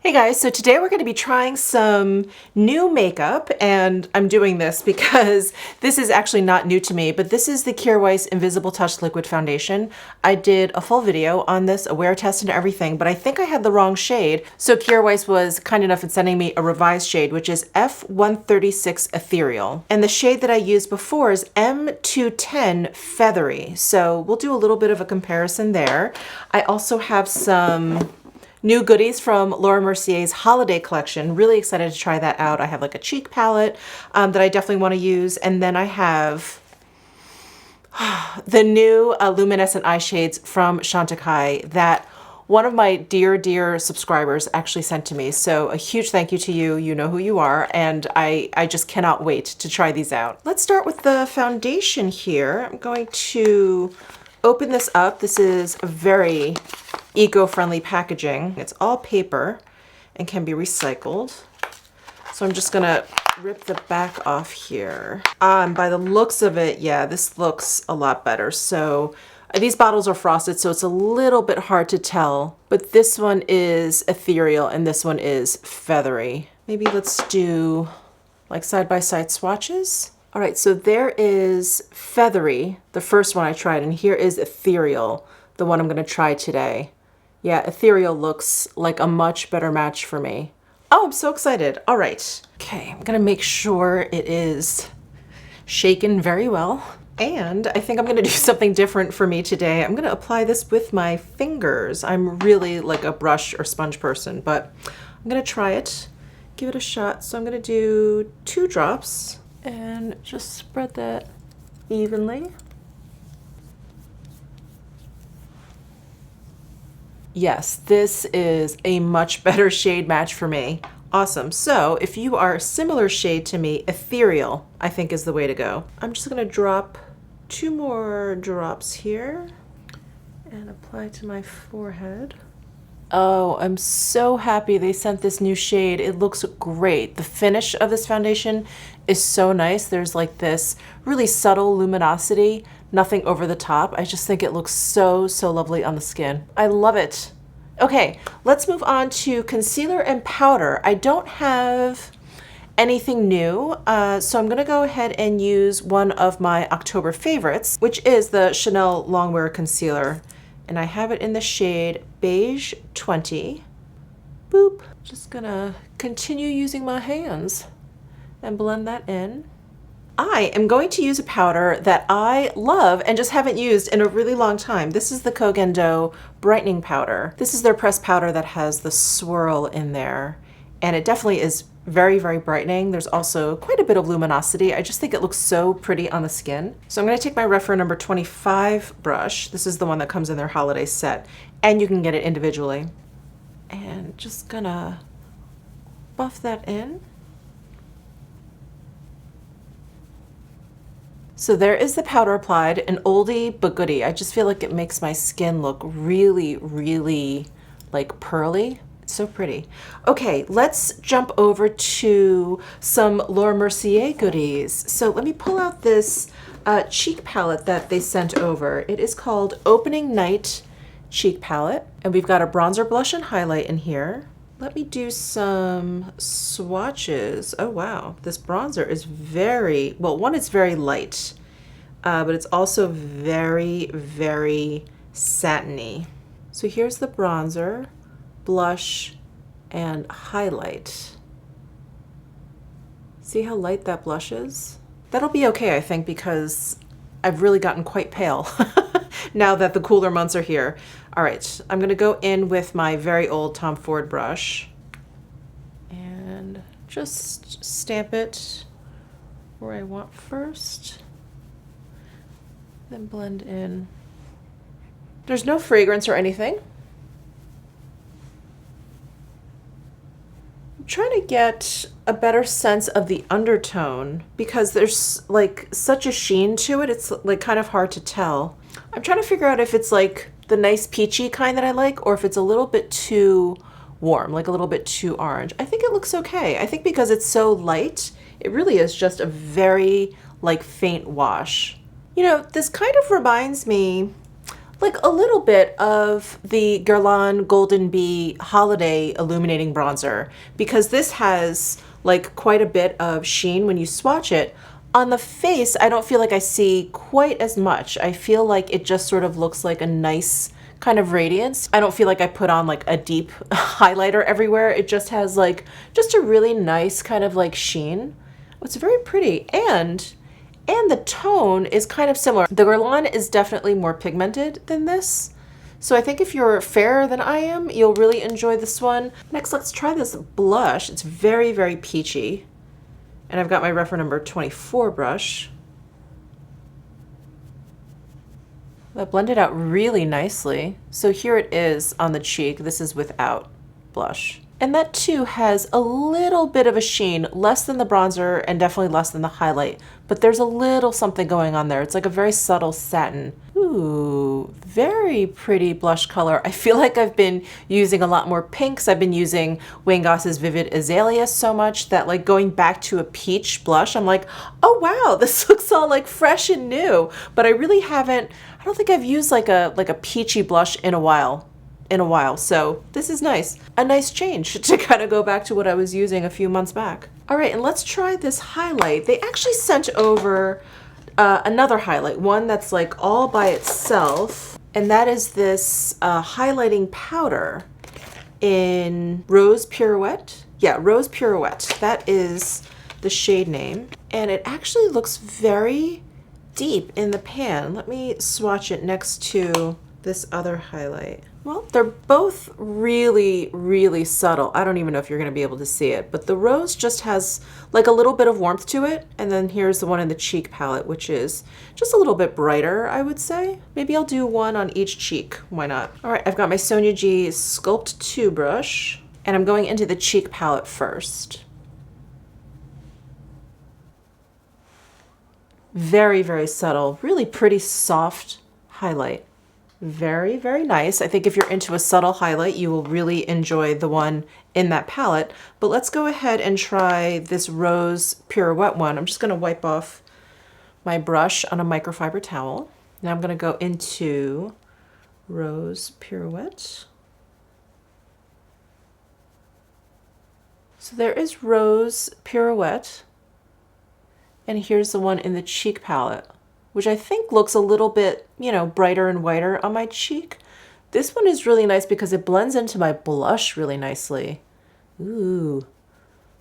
Hey guys, so today we're going to be trying some new makeup, and I'm doing this because this is actually not new to me, but this is the Kjaer Weis Invisible Touch Liquid Foundation. I did a full video on this, a wear test and everything, but I think I had the wrong shade. So Kjaer Weis was kind enough in sending me a revised shade, which is F136 Ethereal. And the shade that I used before is M210 Feathery. So we'll do a little bit of a comparison there. I also have some new goodies from Laura Mercier's holiday collection. Really excited to try that out. I have like a cheek palette that I definitely want to use. And then I have the new luminescent eye shades from Chantecaille that one of my dear subscribers actually sent to me. So a huge thank you to you. You know who you are. And I just cannot wait to try these out. Let's start with the foundation here. I'm going to open this up. This is a very eco-friendly packaging. It's all paper and can be recycled. So I'm just gonna rip the back off here. By the looks of it, yeah, this looks a lot better. So these bottles are frosted, so it's a little bit hard to tell, but this one is ethereal and this one is feathery. Maybe let's do like side-by-side swatches. All right, so there is feathery, the first one I tried, and here is ethereal, the one I'm gonna try today. Yeah, ethereal looks like a much better match for me. Oh, I'm so excited. All right. Okay, I'm gonna make sure it is shaken very well. And I think I'm gonna do something different for me today. I'm gonna apply this with my fingers. I'm really like a brush or sponge person, but I'm gonna try it, give it a shot. So I'm gonna do 2 drops and just spread that evenly. Yes, this is a much better shade match for me. Awesome. So if you are a similar shade to me, ethereal, I think is the way to go. I'm just gonna drop 2 more drops here and apply to my forehead. Oh, I'm so happy they sent this new shade. It looks great. The finish of this foundation is so nice. There's like this really subtle luminosity, nothing over the top. I just think it looks so lovely on the skin. I love it. Okay, let's move on to concealer and powder. I don't have anything new, so I'm gonna go ahead and use one of my October favorites, which is the Chanel Longwear Concealer. And I have it in the shade Beige 20. Boop. Just gonna continue using my hands and blend that in. I am going to use a powder that I love and just haven't used in a really long time. This is the Kogan Do Brightening Powder. This is their pressed powder that has the swirl in there. And it definitely is very brightening. There's also quite a bit of luminosity. I just think it looks so pretty on the skin. So I'm gonna take my Refer number 25 brush. This is the one that comes in their holiday set, and you can get it individually. And just gonna buff that in. So there is the powder applied, an oldie but goodie. I just feel like it makes my skin look really like pearly. It's so pretty. Okay, let's jump over to some Laura Mercier goodies. So let me pull out this cheek palette that they sent over. It is called Opening Night Cheek Palette. And we've got a bronzer, blush, and highlight in here. Let me do some swatches. Oh wow, this bronzer is very, well, one, it's very light, but it's also very satiny. So here's the bronzer, blush, and highlight. See how light that blush is? That'll be okay, I think, because I've really gotten quite pale now that the cooler months are here. All right, I'm gonna go in with my very old Tom Ford brush and just stamp it where I want first, then blend in. There's no fragrance or anything. I'm trying to get a better sense of the undertone because there's like such a sheen to it. It's like kind of hard to tell. I'm trying to figure out if it's like the nice peachy kind that I like, or if it's a little bit too warm, like a little bit too orange. I think it looks okay. I think because it's so light, it really is just a very like faint wash. You know, this kind of reminds me a like a little bit of the Guerlain Golden Bee Holiday Illuminating Bronzer, because this has like quite a bit of sheen when you swatch it. On the face, I don't feel like I see quite as much. I feel like it just sort of looks like a nice kind of radiance. I don't feel like I put on like a deep highlighter everywhere. It just has like just a really nice kind of like sheen. It's very pretty, and the tone is kind of similar. The Guerlain is definitely more pigmented than this. So I think if you're fairer than I am, you'll really enjoy this one. Next, let's try this blush. It's very, very peachy. And I've got my Rephr number 24 brush. That blended out really nicely. So here it is on the cheek. This is without blush. And that too has a little bit of a sheen, less than the bronzer and definitely less than the highlight, but there's a little something going on there. It's like a very subtle satin. Ooh, very pretty blush color. I feel like I've been using a lot more pinks. I've been using Wayne Goss's Vivid Azalea so much that like going back to a peach blush, I'm like, oh wow, this looks all like fresh and new. But I really haven't, I don't think I've used like a peachy blush in a while. So this is nice. A nice change to kind of go back to what I was using a few months back. All right, and let's try this highlight. They actually sent over another highlight, one that's like all by itself, and that is this highlighting powder in Rose Pirouette. Yeah, Rose Pirouette. That is the shade name. And it actually looks very deep in the pan. Let me swatch it next to this other highlight. Well, they're both really, really subtle. I don't even know if you're going to be able to see it, but the rose just has like a little bit of warmth to it. And then here's the one in the cheek palette, which is just a little bit brighter, I would say. Maybe I'll do one on each cheek. Why not? All right, I've got my Sonia G Sculpt 2 brush, and I'm going into the cheek palette first. Very, very subtle, really pretty soft highlight. Very, very nice. I think if you're into a subtle highlight, you will really enjoy the one in that palette. But let's go ahead and try this Rose Pirouette one. I'm just going to wipe off my brush on a microfiber towel. Now I'm going to go into Rose Pirouette. So there is Rose Pirouette. And here's the one in the cheek palette, which I think looks a little bit, you know, brighter and whiter on my cheek. This one is really nice because it blends into my blush really nicely. Ooh.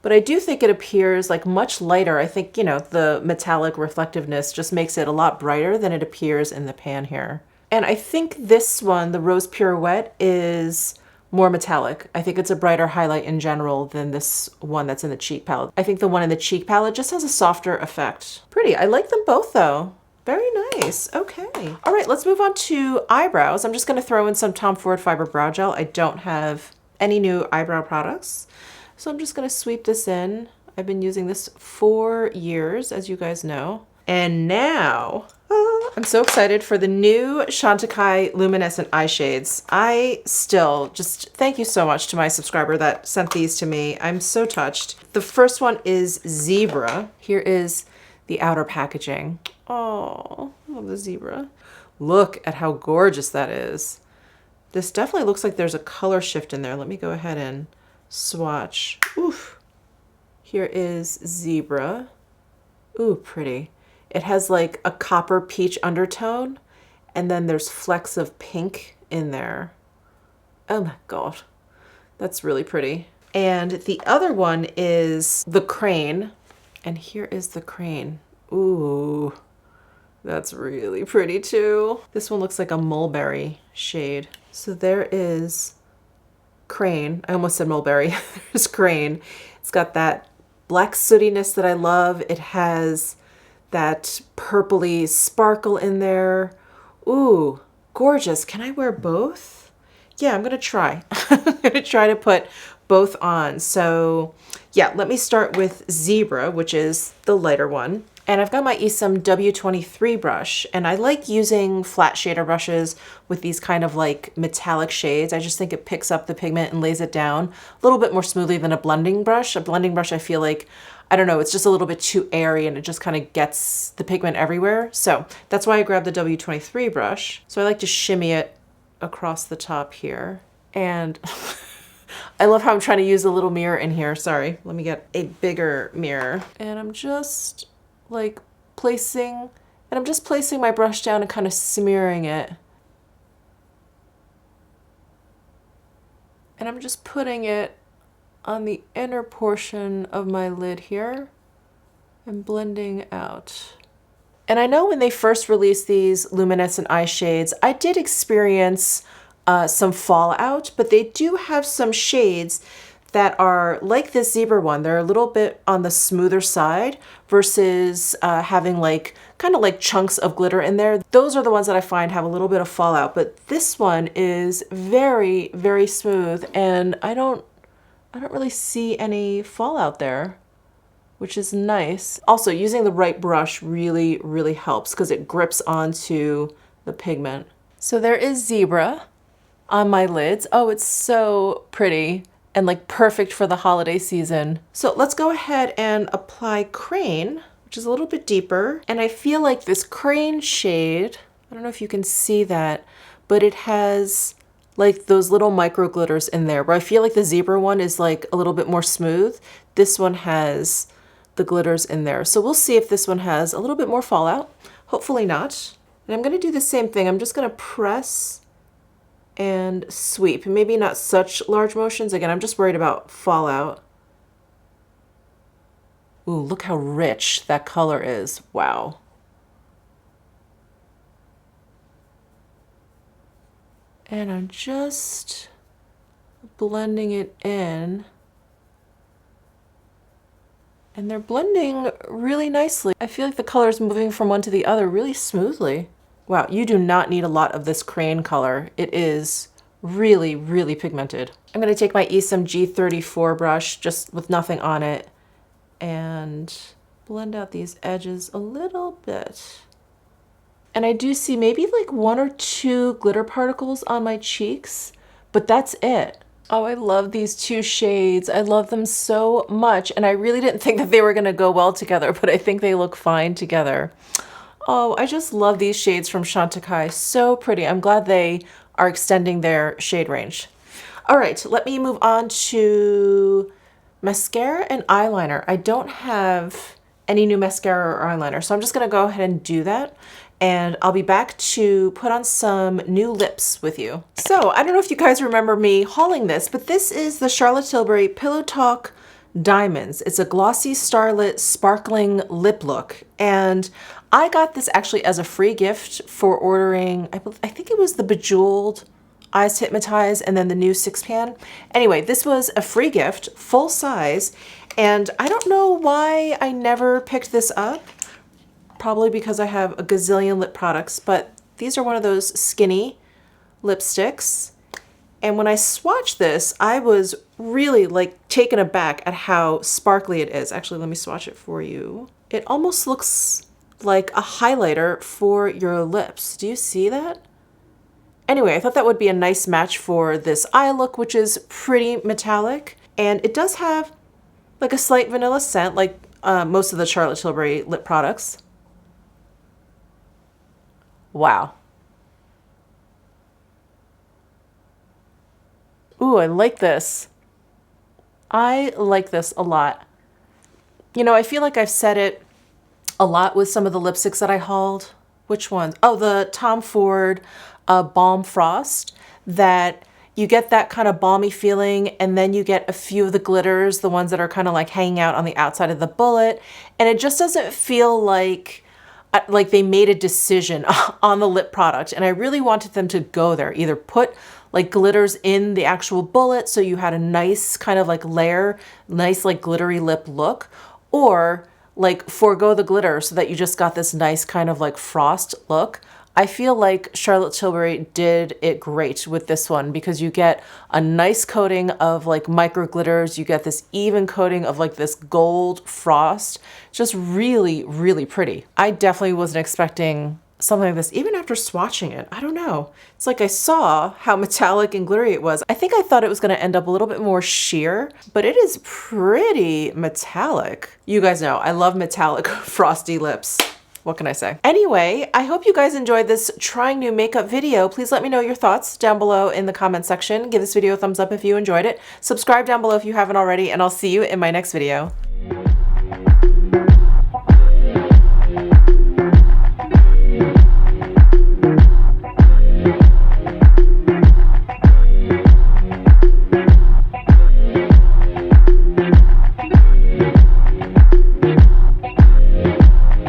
But I do think it appears like much lighter. I think, you know, the metallic reflectiveness just makes it a lot brighter than it appears in the pan here. And I think this one, the Rose Pirouette, is more metallic. I think it's a brighter highlight in general than this one that's in the cheek palette. I think the one in the cheek palette just has a softer effect. Pretty. I like them both though. Very nice. Okay. All right, let's move on to eyebrows. I'm just going to throw in some Tom Ford Fiber Brow Gel. I don't have any new eyebrow products, so I'm just going to sweep this in. I've been using this for years, as you guys know. And now, I'm so excited for the new Chantecaille Luminescent Eye Shades. I still just thank you so much to my subscriber that sent these to me. I'm so touched. The first one is Zebra. Here is the outer packaging. Oh, I love the zebra. Look at how gorgeous that is. This definitely looks like there's a color shift in there. Let me go ahead and swatch. Oof. Here is Zebra. Ooh, pretty. It has like a copper peach undertone, and then there's flecks of pink in there. Oh my God, that's really pretty. And the other one is the Crane, and here is the Crane. Ooh, that's really pretty too. This one looks like a mulberry shade. So there is Crane. I almost said mulberry. There's Crane. It's got that black sootiness that I love. It has that purpley sparkle in there. Ooh, gorgeous. Can I wear both? Yeah, I'm gonna try. I'm gonna try to put both on. So yeah, let me start with Zebra, which is the lighter one. And I've got my Esom W23 brush, and I like using flat shader brushes with these kind of like metallic shades. I just think it picks up the pigment and lays it down a little bit more smoothly than a blending brush. A blending brush, I feel like, I don't know, it's just a little bit too airy and it just kind of gets the pigment everywhere. So that's why I grabbed the W23 brush. So I like to shimmy it across the top here. And I love how I'm trying to use a little mirror in here. Sorry, let me get a bigger mirror. And I'm just like placing my brush down and kind of smearing it. And I'm just putting it on the inner portion of my lid here and blending out. And I know when they first released these luminescent eye shades, I did experience some fallout, but they do have some shades that are like this zebra one. They're a little bit on the smoother side versus having like kind of like chunks of glitter in there. Those are the ones that I find have a little bit of fallout, but this one is very, very smooth, and I don't really see any fallout there, which is nice. Also, using the right brush really, really helps because it grips onto the pigment. So there is zebra on my lids. Oh, it's so pretty and like perfect for the holiday season. So let's go ahead and apply Crane, which is a little bit deeper. And I feel like this Crane shade, I don't know if you can see that, but it has like those little micro glitters in there, where I feel like the zebra one is like a little bit more smooth. This one has the glitters in there. So we'll see if this one has a little bit more fallout. Hopefully not. And I'm gonna do the same thing. I'm just gonna press and sweep. Maybe not such large motions. Again, I'm just worried about fallout. Ooh, look how rich that color is. Wow. And I'm just blending it in. And they're blending really nicely. I feel like the color is moving from one to the other really smoothly. Wow, you do not need a lot of this Crane color. It is really, really pigmented. I'm gonna take my Esom G34 brush, just with nothing on it, and blend out these edges a little bit. And I do see maybe like 1 or 2 glitter particles on my cheeks, but that's it. Oh, I love these 2 shades. I love them so much. And I really didn't think that they were gonna go well together, but I think they look fine together. Oh, I just love these shades from Chantecaille. So pretty. I'm glad they are extending their shade range. All right, let me move on to mascara and eyeliner. I don't have any new mascara or eyeliner, so I'm just gonna go ahead and do that. And I'll be back to put on some new lips with you. So I don't know if you guys remember me hauling this, but this is the Charlotte Tilbury Pillow Talk Diamonds. It's a glossy starlit sparkling lip look. And I got this actually as a free gift for ordering, I think it was the Bejeweled Eyes to Hypnotize and then the new 6-pan. Anyway, this was a free gift, full size. And I don't know why I never picked this up. Probably because I have a gazillion lip products, but these are one of those skinny lipsticks. And when I swatched this, I was really like taken aback at how sparkly it is. Actually, let me swatch it for you. It almost looks like a highlighter for your lips. Do you see that? Anyway, I thought that would be a nice match for this eye look, which is pretty metallic. And it does have like a slight vanilla scent, like most of the Charlotte Tilbury lip products. Wow. Ooh, I like this. I like this a lot. You know, I feel like I've said it a lot with some of the lipsticks that I hauled. Which ones? Oh, the Tom Ford Balm Frost, that you get that kind of balmy feeling, and then you get a few of the glitters, the ones that are kind of like hanging out on the outside of the bullet, and it just doesn't feel like they made a decision on the lip product. And I really wanted them to go there, either put like glitters in the actual bullet so you had a nice kind of like layer, nice like glittery lip look, or like forego the glitter so that you just got this nice kind of like frost look. I feel like Charlotte Tilbury did it great with this one because you get a nice coating of like micro glitters. You get this even coating of like this gold frost. Just really, really pretty. I definitely wasn't expecting something like this, even after swatching it. I don't know. It's like I saw how metallic and glittery it was. I think I thought it was going to end up a little bit more sheer, but it is pretty metallic. You guys know I love metallic frosty lips. What can I say? Anyway, I hope you guys enjoyed this trying new makeup video. Please let me know your thoughts down below in the comment section. Give this video a thumbs up if you enjoyed it. Subscribe down below if you haven't already, and I'll see you in my next video.